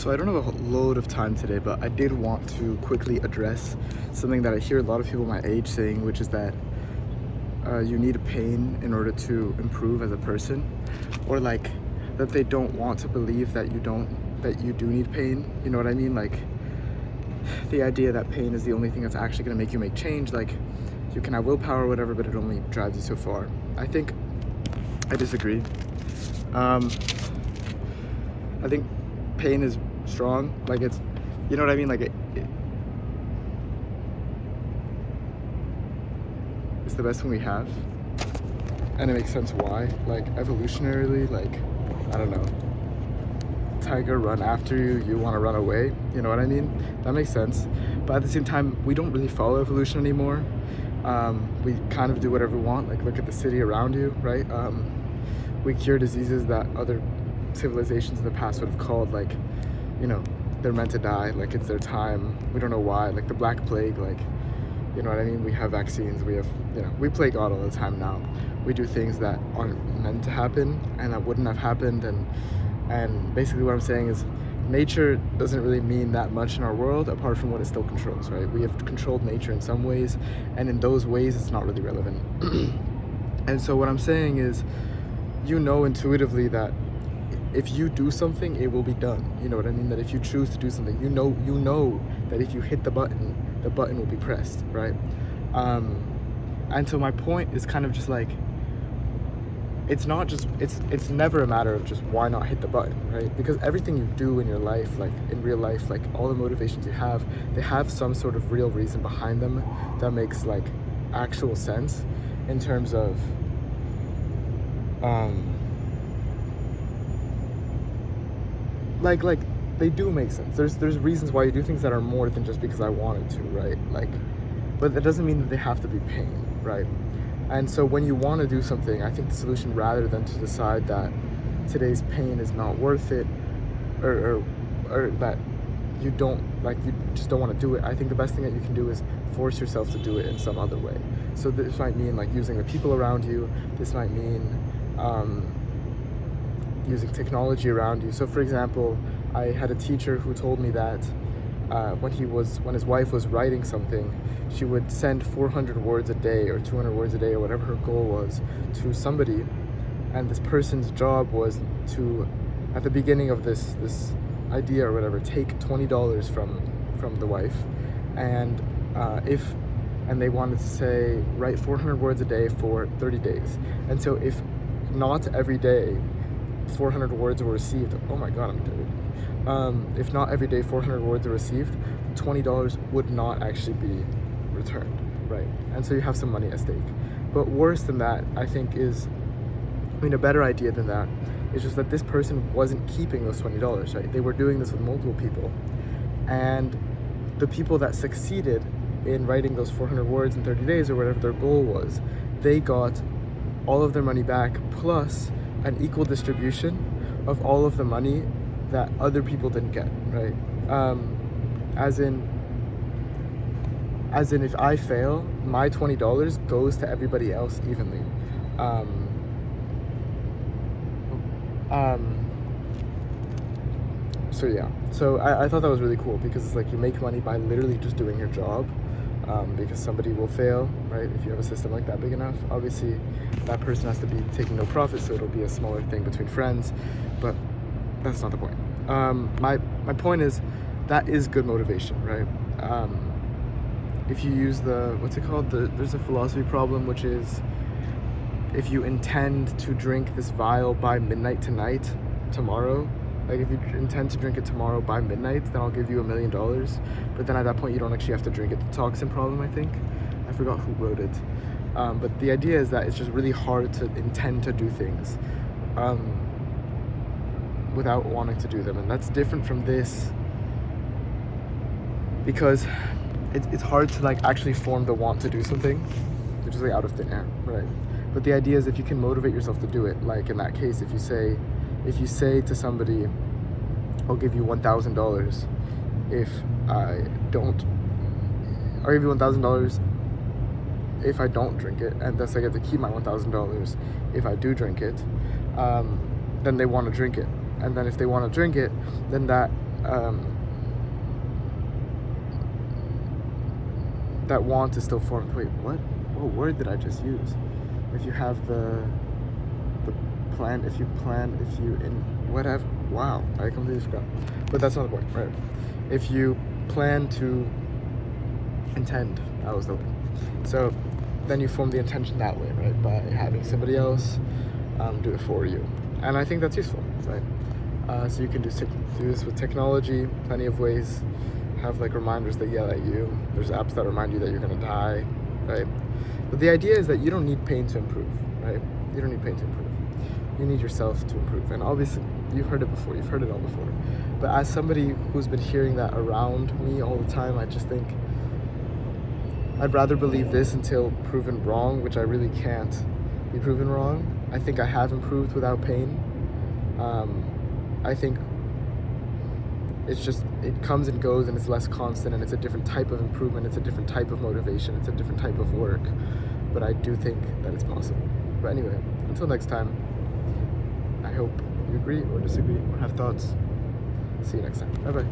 So I don't have a load of time today, but I did want to quickly address something that I hear a lot of people my age saying, which is that you need pain in order to improve as a person, or like that they don't want to believe that you do need pain. You know what I mean? Like the idea that pain is the only thing that's actually going to make you make change. Like you can have willpower or whatever, but it only drives you so far. I think I disagree. I think pain is strong. Like it's, you know what I mean? Like it's the best thing we have, and it makes sense why. Like evolutionarily, like I don't know, tiger run after you, you want to run away. You know what I mean? That makes sense. But at the same time, we don't really follow evolution anymore. We kind of do whatever we want. Like look at the city around you, right? We cure diseases that other civilizations in the past would have called, like, you know, they're meant to die, like it's their time. We don't know why. Like the Black Plague, like, you know what I mean? We have vaccines, we have, you know, we play God all the time now. We do things that aren't meant to happen and that wouldn't have happened. And basically what I'm saying is nature doesn't really mean that much in our world apart from what it still controls, right? We have controlled nature in some ways, and in those ways it's not really relevant. And so what I'm saying is, you know intuitively that if you do something, it will be done. You know what I mean? That if you choose to do something, you know that if you hit the button will be pressed, right? And so my point is kind of just like, it's never a matter of just why not hit the button, right? Because everything you do in your life, like in real life, like all the motivations you have, they have some sort of real reason behind them that makes like actual sense in terms of like they do make sense. There's reasons why you do things that are more than just because I wanted to, right? Like, but that doesn't mean that they have to be pain, right? And so when you want to do something, I think the solution, rather than to decide that today's pain is not worth it, or that you just don't want to do it, I think the best thing that you can do is force yourself to do it in some other way. So this might mean like using the people around you. This might mean using technology around you. So for example, I had a teacher who told me that when his wife was writing something, she would send 400 words a day or 200 words a day or whatever her goal was to somebody, and this person's job was to, at the beginning of this idea or whatever, take $20 from the wife, and they wanted to say write 400 words a day for 30 days. And so if not every day 400 words were received, oh my god, I'm dirty. If not every day 400 words are received, $20 would not actually be returned, right? And so you have some money at stake. But worse than that, I think, is, I mean, a better idea than that is just that this person wasn't keeping those $20, right? They were doing this with multiple people, and the people that succeeded in writing those 400 words in 30 days or whatever their goal was, they got all of their money back plus an equal distribution of all of the money that other people didn't get, right? As in if I fail, my $20 goes to everybody else evenly. So yeah, so I thought that was really cool, because it's like you make money by literally just doing your job, because somebody will fail, right? If you have a system like that big enough, obviously that person has to be taking no profit, so it'll be a smaller thing between friends, but that's not the point. My point is, that is good motivation, right? If you use what's it called? There's a philosophy problem, which is, if you intend to drink this vial by midnight tonight, tomorrow, like if you intend to drink it tomorrow by midnight, then I'll give you $1 million. But then at that point, you don't actually have to drink it. The toxin problem, I think. I forgot who wrote it. But the idea is that it's just really hard to intend to do things without wanting to do them. And that's different from this, because it's hard to like actually form the want to do something, which is like out of thin air, right? But the idea is, if you can motivate yourself to do it, like in that case, if you say to somebody, I'll give you $1,000 if I don't, I'll give you $1,000 if I don't drink it, and thus I get to keep my $1,000 if I do drink it, then they want to drink it. And then if they want to drink it, then that that want is still formed. Wait, what word did I just use? If you have the plan, if you in whatever. Wow, I completely forgot. But that's not the point, right? If you plan to intend, that was the word. So then you form the intention that way, right? By having somebody else do it for you. And I think that's useful, right? So you can do this with technology, plenty of ways. Have like reminders that yell at you. There's apps that remind you that you're gonna die, right? But the idea is that you don't need pain to improve, right? You don't need pain to improve. You need yourself to improve. And obviously, you've heard it before. You've heard it all before. But as somebody who's been hearing that around me all the time, I just think I'd rather believe this until proven wrong, which I really can't be proven wrong. I think I have improved without pain. I think it's just, it comes and goes and it's less constant and it's a different type of improvement. It's a different type of motivation. It's a different type of work. But I do think that it's possible. But anyway, until next time, I hope you agree or disagree or have thoughts. See you next time. Bye-bye.